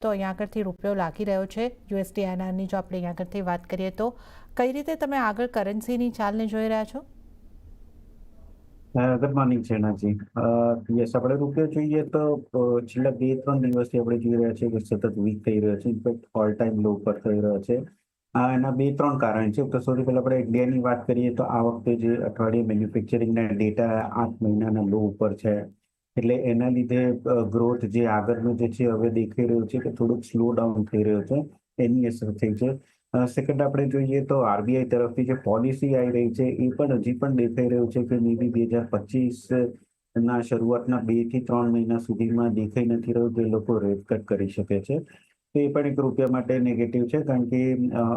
તો અહીંયા આગળથી રૂપિયો લાગી રહ્યો છે USD/INRની જો આપણે અહીંયા આગળથી વાત કરીએ તો કઈ રીતે તમે આગળ કરન્સીની ચાલને જોઈ રહ્યા છો? Good morning શેનાજી. યસ, આપણે રૂપિયો જોઈએ તો છેલ્લા 2-3 દિવસથી આપણે જોઈ રહ્યા છીએ કે સતત વીક થઈ રહ્યો છે. ઇનફેક્ટ ઓલ ટાઈમ લો પર થઈ રહ્યો છે. એના 2-3 કારણ છે. તો સૌથી પહેલા આપણે ઇન્ડિયાની વાત કરીએ તો આ વખતે જે અઠવાડિયે મેન્યુફેક્ચરિંગના ડેટા 8 મહિનાના લો ઉપર છે. એટલે એના લીધે ગ્રોથ જે આગળનું જે છે હવે દેખાઈ રહ્યું છે કે થોડુંક સ્લો ડાઉન થઈ રહ્યો છે. એની અસર થઈ છે. સેકન્ડ આપણે જોઈએ તો આરબીઆઈ તરફથી જે પોલિસી આવી રહી છે એ પણ હજી પણ દેખાઈ રહ્યું છે કે મે બી 2025 ના શરૂઆતના 2 થી 3 મહિના સુધીમાં દેખાઈ નથી રહ્યું કે લોકો રેટ કટ કરી શકે છે. તો એ પણ એક રૂપિયા માટે નેગેટિવ છે, કારણ કે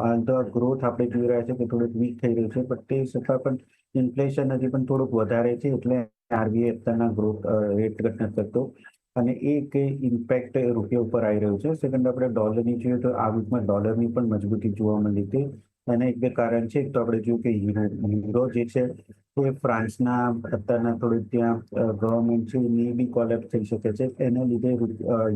હાલ તો ગ્રોથ આપણે જોઈ રહ્યા છે કે થોડુંક વીક થઈ રહ્યું છે, પણ તે છતાં પણ ઇન્ફ્લેશન હજી પણ થોડુંક વધારે છે, એટલે આરબીઆઈ અત્યારના ગ્રોથ રેટ કટ નથી કરતો અને એક ઇમ્પેક્ટ રૂપિયા ઉપર આવી રહ્યું છે. સેકન્ડ આપણે ડોલરની જોઈએ તો આ વીકમાં ડોલરની પણ મજબૂતી જોવા મળી હતી. અને એક બે કારણ છે. તો આપણે જોયું કે યુરો જે છે એ ફ્રાન્સના અત્યારના થોડીક ત્યાં ગવર્મેન્ટ છે એની બી કોલેપ્સ થઈ શકે છે. એના લીધે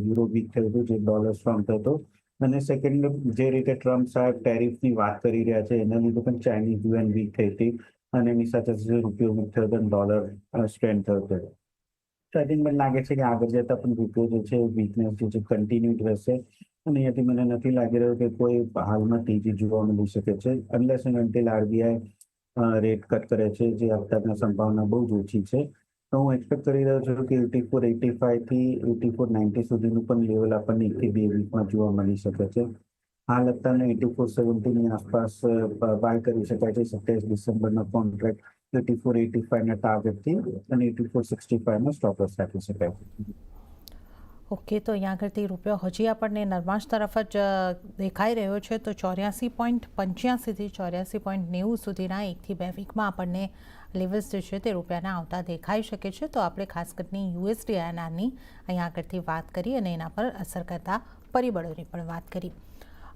યુરો વીક થયું હતું, જે ડોલર સ્ટ્રોંગ થયો હતો. અને સેકન્ડ, જે રીતે ટ્રમ્પ સાહેબ ટેરિફની વાત કરી રહ્યા છે એના લીધે પણ ચાઇનીઝ યુએન વીક થઈ હતી અને એની સાથે રૂપિયો વીક થયો હતો અને ડોલર સ્ટ્રેન્થ થયો હતો. તો આઈ થિંક મને લાગે છે કે આગળ જતા પણ રૂપિયો જે છે વીકનેસ જે છે કન્ટિન્યુડ રહેશે અને અહીંયાથી મને નથી લાગી રહ્યું કે કોઈ હાલમાં તેજી જોવા મળી શકે છે, unless and until RBI rate cut કરે છે, જે અત્યારના સંભાવના બહુ જ ઓછી છે. તો હું એક્સપેક્ટ કરી રહ્યો છું કે 84.85 થી 84.90 સુધીનું પણ લેવલ આપણને 1 થી 2 વીકમાં જોવા મળી શકે છે. હાલ અત્યારના 84.70 ની આસપાસ બાય કરી શકાય છે 27 ડિસેમ્બરના કોન્ટ્રાક્ટ 84.85 ના ટાર્ગેટથી અને 84.65 નો સ્ટોપ લોસ રાખી શકાય છે. ઓકે, તો અહીંયા આગળથી રૂપિયો હજી આપણને નરમાશ તરફ જ દેખાઈ રહ્યો છે. તો 84.85 થી 84.90 સુધીના 1 થી 2 વીકમાં આપણને લેવલ્સ જે છે તે રૂપિયાના આવતા દેખાઈ શકે છે. તો આપણે ખાસ કરીને USD/INRની અહીંયા આગળથી વાત કરી અને એના પર અસર કરતા પરિબળોની પણ વાત કરી.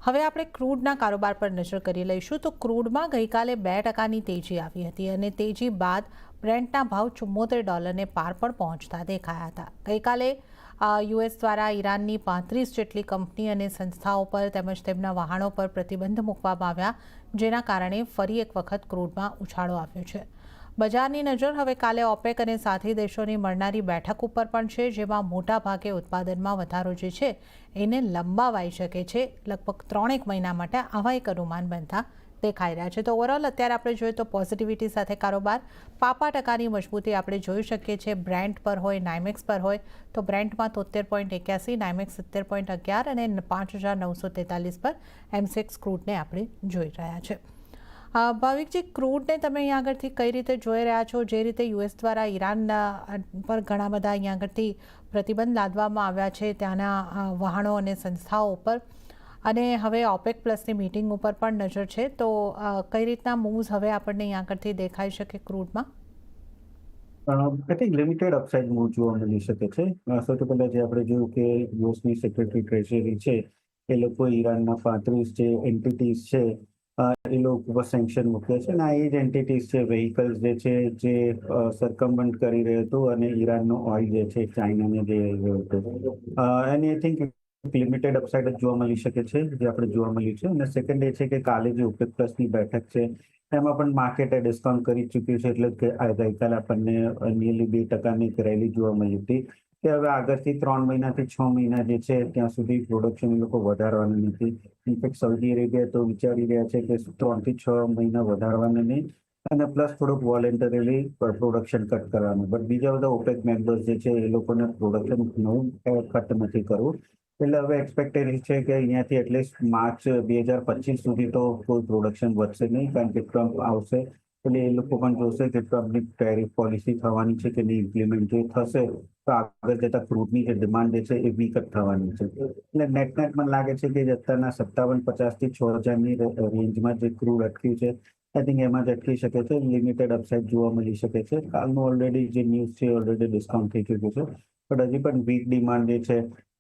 હવે આપણે ક્રૂડના કારોબાર પર નજર કરી લઈશું. તો ક્રૂડમાં ગઈકાલે 2% તેજી આવી હતી અને તેજી બાદ બ્રેન્ટના ભાવ $74 પાર પણ પહોંચતા દેખાયા હતા. ગઈકાલે યુએસ દ્વારા ઈરાનની 35 જેટલી કંપની અને સંસ્થાઓ પર તેમજ તેમના વાહનો પર પ્રતિબંધ મૂકવામાં આવ્યા, જેના કારણે ફરી એક વખત ક્રૂડમાં ઉછાળો આવ્યો છે. બજારની નજર હવે કાલે ઓપેક અને સાથી દેશોની મળનારી બેઠક ઉપર પણ છે, જેમાં મોટા ભાગે ઉત્પાદનમાં વધારો જે છે એને લંબાવાઈ શકે છે. લગભગ 3 મહિના માટે આવા એક અનુમાન બનતા દેખાઈ રહ્યા છે. તો ઓવરઓલ અત્યારે આપણે જોઈએ તો પોઝિટિવિટી સાથે કારોબાર, 5% મજબૂતી આપણે જોઈ શકીએ છીએ. બ્રેન્ટ પર હોય, નાઇમેક્સ પર હોય તો બ્રેન્ટમાં 73.81, નાઇમેક્સ 70.11 અને 5,943 પર એમસેક્સ ક્રૂડને આપણે જોઈ રહ્યા છે. ભાવિકજી, ક્રૂડને તમે અહીંયા આગળથી કઈ રીતે જોઈ રહ્યા છો? જે રીતે યુએસ દ્વારા ઈરાન પર ઘણા બધા અહીંયા આગળથી પ્રતિબંધ લાદવામાં આવ્યા છે ત્યાંના વાહનો અને સંસ્થાઓ ઉપર, અને હવે ઓપેક પ્લસની મીટિંગ ઉપર પણ નજર છે, તો કઈ રીતના મૂવ્સ હવે આપણને અહીંયા આગળથી દેખાઈ શકે ક્રૂડમાં? I think limited upside move જોવા મળી શકે છે. સૌથી પહેલા જે આપણે જોયું કે યુએસની સેક્રેટરી ટ્રેઝરી છે એ લોકો ઈરાનના 35 જે એન્ટિટીઝ છે એ લોકો ઉપર સેન્કશન મૂક્યા છે અને આ એ જ એન્ટિટીઝ છે, વ્હીકલ્સ જે છે જે સરકમબન્ટ કરી રહ્યો હતું અને ઈરાનનો ઓઇલ જે છે ચાઇનાને જઈ રહ્યો હતો. અને આઈ થિંક લિમિટેડ અપસાઇડ જ જોવા મળી શકે છે જે આપણે જોવા મળ્યું છે. અને સેકન્ડ એ છે કે કાલે જે ઓપેક પ્લસની બેઠક છે એમાં પણ માર્કેટે ડિસ્કાઉન્ટ કરી ચૂક્યું છે, એટલે કે ગઈકાલે આપણને નિયરલી 2%ની એક રેલી જોવા મળી હતી કે હવે આગળથી 3 મહિનાથી 6 મહિના જે છે ત્યાં સુધી પ્રોડક્શન એ લોકો વધારવાનું નથી. ઇનફેક્ટ સાઉદી અરેબિયા તો વિચારી રહ્યા છે કે 3 થી 6 મહિના વધારવાના નહીં અને પ્લસ થોડુંક વોલેન્ટરીલી પ્રોડક્શન કટ કરવાનું. બટ બીજા બધા ઓપેક મેમ્બર્સ જે છે એ લોકોને પ્રોડક્શન નવું કટ નથી કરવું. એટલે હવે એક્સપેક્ટેડ છે કે અહીંયાથી એટલીસ્ટ માર્ચ 2025 સુધી તો કોઈ પ્રોડક્શન વધશે નહીં, કારણ કે ટ્રમ્પ આવશે એટલે એ લોકો પણ જોશે કે ટ્રમ્પની ટેરિફ પોલિસી થવાની છે કે નહીં ઇમ્પ્લિમેન્ટ. જે થશે તો આગળ જતા ક્રૂડની જે ડિમાન્ડ જે છે એ વીક જ થવાની છે. એટલે નેટ મને લાગે છે કે અત્યારના 57.50 થી 6,000ની રેન્જમાં જે ક્રૂડ અટક્યું છે આઈ થિંક એમાં જ અટકી શકે છે. લિમિટેડ અપસાઇડ જોવા મળી શકે છે. કાલનું ઓલરેડી જે ન્યૂઝ છે ઓલરેડી ડિસ્કાઉન્ટ થઈ ચૂક્યું છે, પણ હજી પણ વીક ડિમાન્ડ જે છે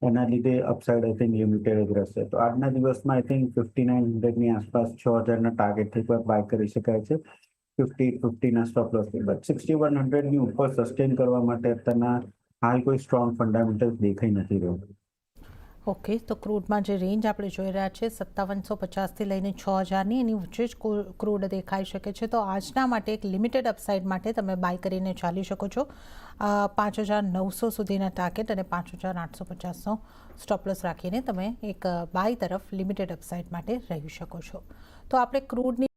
એના લીધે અપસાઇડ આઈ થિંક લિમિટેડ જ રહેશે. તો આજના દિવસમાં આઈ થિંક 5900ની આસપાસ 6,000ના ટાર્ગેટથી પર બાય કરી શકાય છે 50-50ના સ્ટોપ લોસથી. બટ 6100ની ઉપર સસ્ટેન કરવા માટે અત્યારના હાલ કોઈ સ્ટ્રોંગ ફંડામેન્ટલ દેખાઈ નથી રહ્યું. ઓકે, તો ક્રૂડમાં જે રેન્જ આપણે જોઈ રહ્યા છે 5750થી લઈને 6000ની એની વચ્ચે જ ક્રૂડ દેખાઈ શકે છે. તો આજના માટે એક લિમિટેડ અપસાઇડ માટે તમે બાય કરીને ચાલી શકો છો. 5900 સુધીના ટાર્ગેટ અને 5850નો સ્ટોપલોસ રાખીને તમે એક બાય તરફ લિમિટેડ અપસાઇડ માટે રહી શકો છો. તો આપણે ક્રૂડની